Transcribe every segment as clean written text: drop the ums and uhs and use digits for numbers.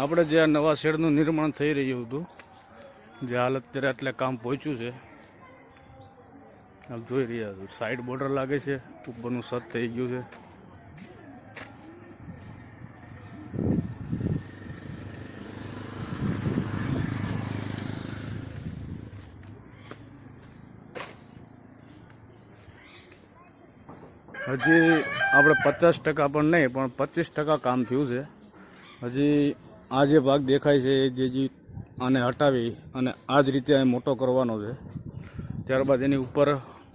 આપણે જે આ નવા શેડનું નિર્માણ થઈ રહ્યું હતું, જે હાલ અત્યારે એટલે કામ પહોંચ્યું છે, આપ જોઈ રહ્યા છો. સાઈડ બોર્ડર લાગે છે, ઉપરનું છત થઈ ગયું છે. હજી આપણે 50% પણ નહીં, પણ 25% કામ થયું છે. હજી આ જે ભાગ દેખાય છે એ જે આને હટાવી અને આ જ રીતે મોટો કરવાનો છે. ત્યારબાદ એની ઉપર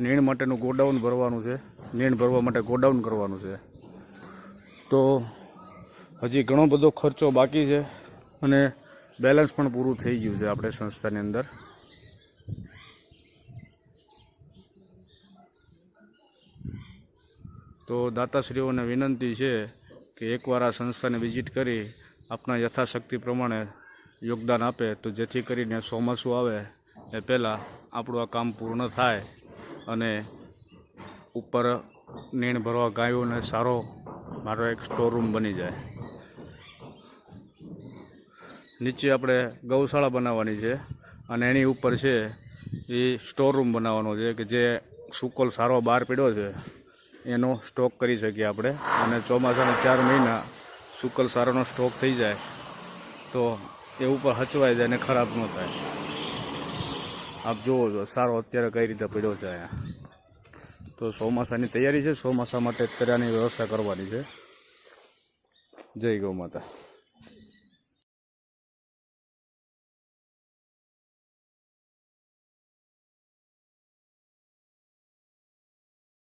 નીણ માટેનું ગોડાઉન ભરવાનું છે, નીણ ભરવા માટે ગોડાઉન કરવાનું છે. તો હજી ઘણો બધો ખર્ચો બાકી છે અને બેલેન્સ પણ પૂરું થઈ ગયું છે આપણે સંસ્થાની અંદર. તો દાતાશ્રીઓને વિનંતી છે કે એકવાર આ સંસ્થાને વિઝિટ કરી આપના યથાશક્તિ પ્રમાણે યોગદાન આપે, તો જેથી કરીને ચોમાસું આવે એ પહેલાં આપણું આ કામ પૂર્ણ થાય અને ઉપર નીણ ભરવા ગાયોને સારો મારો એક સ્ટોર રૂમ બની જાય. નીચે આપણે ગૌશાળા બનાવવાની છે અને એની ઉપર છે એ સ્ટોર રૂમ બનાવવાનો છે કે જે સુકોલ સારો બહાર પડ્યો છે એનો સ્ટોક કરી શકીએ આપણે. અને ચોમાસાના 4 મહિના સુકલ સારોનો સ્ટોક થઈ જાય તો એ ઉપર હચવાઈ જાય અને ખરાબ ન થાય. આપ જુઓ છો સારો અત્યારે કઈ રીતે પડ્યો છે અહીંયા. તો ચોમાસાની તૈયારી છે, ચોમાસા માટે અત્યારે આની વ્યવસ્થા કરવાની છે. જય ગૌ માતા.